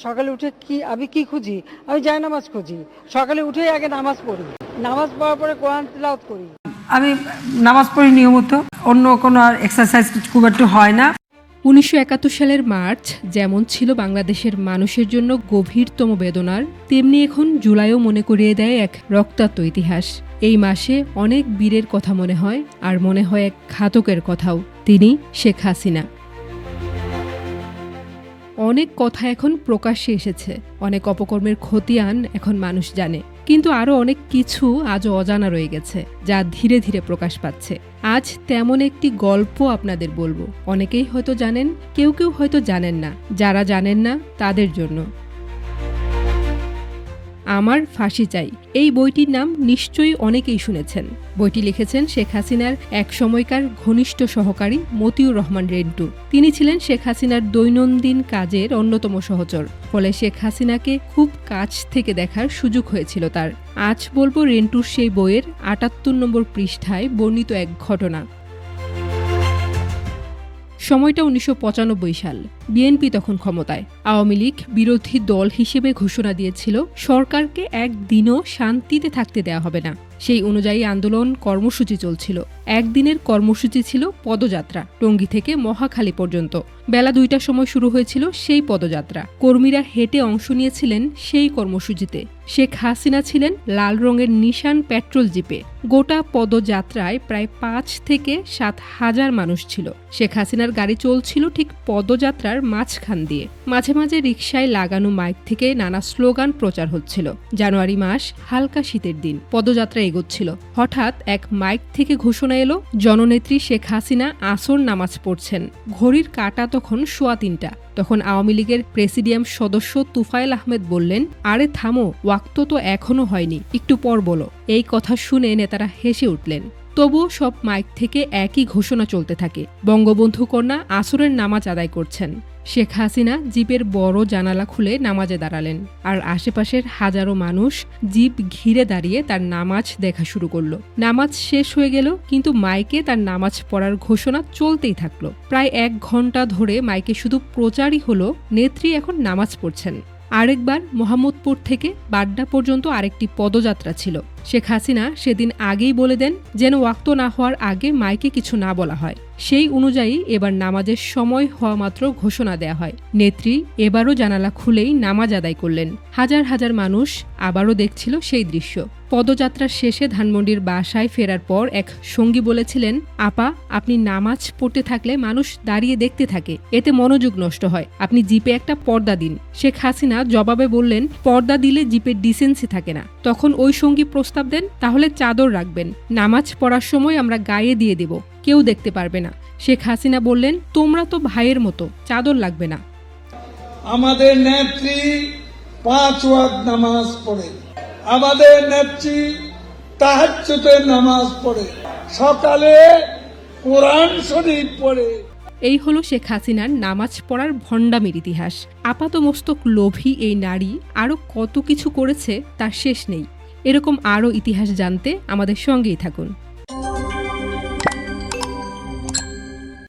সকালে উঠে আমি কি খুঁজি, আমি জায়নামাজ খুঁজি। সকালে উঠেই আগে নামাজ পড়ি, নামাজ পড়ার পরে কোরআন তিলাওয়াত করি। আমি নামাজ পড়ি নিয়মিত, অন্য কোনো আর এক্সারসাইজ খুব একটু হয় না। 1971 সালের মার্চ যেমন ছিল বাংলাদেশের মানুষের জন্য গভীরতম বেদনার, তেমনি এখন জুলাইও মনে করিয়ে দেয় এক রক্তাক্ত ইতিহাস। এই মাসে অনেক বীরের কথা মনে হয়, আর মনে হয় এক ঘাতকের কথাও, তিনি শেখ হাসিনা। অনেক কথা এখন প্রকাশ্যে এসেছে, অনেক অপকর্মের খতিয়ান এখন মানুষ জানে, কিন্তু আরও অনেক কিছু আজও অজানা রয়ে গেছে, যা ধীরে ধীরে প্রকাশ পাচ্ছে। আজ তেমন একটি গল্প আপনাদের বলবো। অনেকেই হয়তো জানেন, কেউ কেউ হয়তো জানেন না। যারা জানেন না তাদের জন্য আমার ফাঁসি চাই, এই বইটির নাম নিশ্চয়ই অনেকেই শুনেছেন। বইটি লিখেছেন শেখ হাসিনার এক সময়কার ঘনিষ্ঠ সহকারী মতিউর রহমান রেন্টু। তিনি ছিলেন শেখ হাসিনার দৈনন্দিন কাজের অন্যতম সহচর, ফলে শেখ হাসিনাকে খুব কাছ থেকে দেখার সুযোগ হয়েছিল তার। আজ বলবো রেন্টুর সেই বইয়ের ৭৮ নম্বর পৃষ্ঠায় বর্ণিত এক ঘটনা। সময়টা 1995 সাল। বিএনপি তখন ক্ষমতায়। আওয়ামী লীগ বিরোধী দল হিসেবে ঘোষণা দিয়েছিল সরকারকে একদিনও শান্তিতে থাকতে দেওয়া হবে না। সেই অনুযায়ী আন্দোলন কর্মসূচি চলছিল। একদিনের কর্মসূচি ছিল পদযাত্রা, টঙ্গী থেকে মহাখালী পর্যন্ত। বেলা ২টার সময় শুরু হয়েছিল সেই পদযাত্রা। কর্মীরা হেঁটে অংশ নিয়েছিলেন সেই কর্মসূচিতে। শেখ হাসিনা ছিলেন লাল রঙের নিশান পেট্রোল জিপে। গোটা পদযাত্রায় প্রায় ৫ থেকে ৭ হাজার মানুষ ছিল। শেখ হাসিনার গাড়ি চলছিল ঠিক পদযাত্রার মাঝখান দিয়ে। মাঝে মাঝে রিকশায় লাগানো মাইক থেকে নানা স্লোগান প্রচার হচ্ছিল। জানুয়ারি মাস, হালকা শীতের দিন, পদযাত্রা এগোচ্ছিল। হঠাৎ এক মাইক থেকে ঘোষণা এলো, জননেত্রী শেখ হাসিনা আসর নামাজ পড়ছেন। ঘড়ির কাঁটা তখন 3:15। তখন আওয়ামী লীগের প্রেসিডিয়াম সদস্য তুফায়েল আহমেদ বললেন, আরে থামো, ওয়াক্ত তো এখনো হয়নি, একটু পর বলো। এই কথা শুনে নেতারা হেসে উঠলেন। তবুও সব মাইক থেকে একই ঘোষণা চলতে থাকে, বঙ্গবন্ধু কন্যা আসরের নামাজ আদায় করছেন। শেখ হাসিনা জিপের বড় জানালা খুলে নামাজে দাঁড়ালেন, আর আশেপাশের হাজারো মানুষ জিপ ঘিরে দাঁড়িয়ে তার নামাজ দেখা শুরু করলো। নামাজ শেষ হয়ে গেল, কিন্তু মাইকে তার নামাজ পড়ার ঘোষণা চলতেই থাকলো। প্রায় 1 ঘন্টা ধরে মাইকে শুধু প্রচারই হলো, নেত্রী এখন নামাজ পড়ছেন। আরেকবার মোহাম্মদপুর থেকে বাড্ডা পর্যন্ত আরেকটি পদযাত্রা ছিল। শেখ হাসিনা সেদিন আগেই বলে দেন যেন ওয়াক্ত না হওয়ার আগে মাইকে কিছু না বলা হয়। সেই অনুযায়ী এবার নামাজের সময় হওয়া মাত্র ঘোষণা দেয়া হয়। নেত্রী এবারও জানালা খুলেই নামাজ আদায় করলেন। হাজার হাজার মানুষ আবারও দেখছিল সেই দৃশ্য। পদযাত্রার শেষে ধানমন্ডির বাসায় ফেরার পর এক সঙ্গী বলেছিলেন, আপা, আপনি নামাজ পড়তে থাকলে মানুষ দাঁড়িয়ে দেখতে থাকে, এতে মনোযোগ নষ্ট হয়, আপনি জিপে একটা পর্দা দিন। শেখ হাসিনা জবাবে বললেন, পর্দা দিলে জিপের ডিসেন্সি থাকে না। তখন ওই সঙ্গী প্রস্তাব দেন, তাহলে চাদর রাখবেন, নামাজ পড়ার সময় আমরা গায়ে দিয়ে দেব, কেউ দেখতে পারবে না। শেখ হাসিনা বললেন, তোমরা তো ভাইয়ের মতো, চাদর লাগবে না। আমাদের নেত্রী 5 ওয়াক্ত নামাজ পড়ে, আমাদের নেত্রী তাহাজ্জুদের নামাজ পড়ে, সকালে কোরআন শরীফ পড়ে। এই হলো শেখ হাসিনার নামাজ পড়ার ভণ্ডামির ইতিহাস। আপাতমস্তক লোভী এই নারী আরও কত কিছু করেছে তার শেষ নেই। এরকম আরও ইতিহাস জানতে আমাদের সঙ্গেই থাকুন।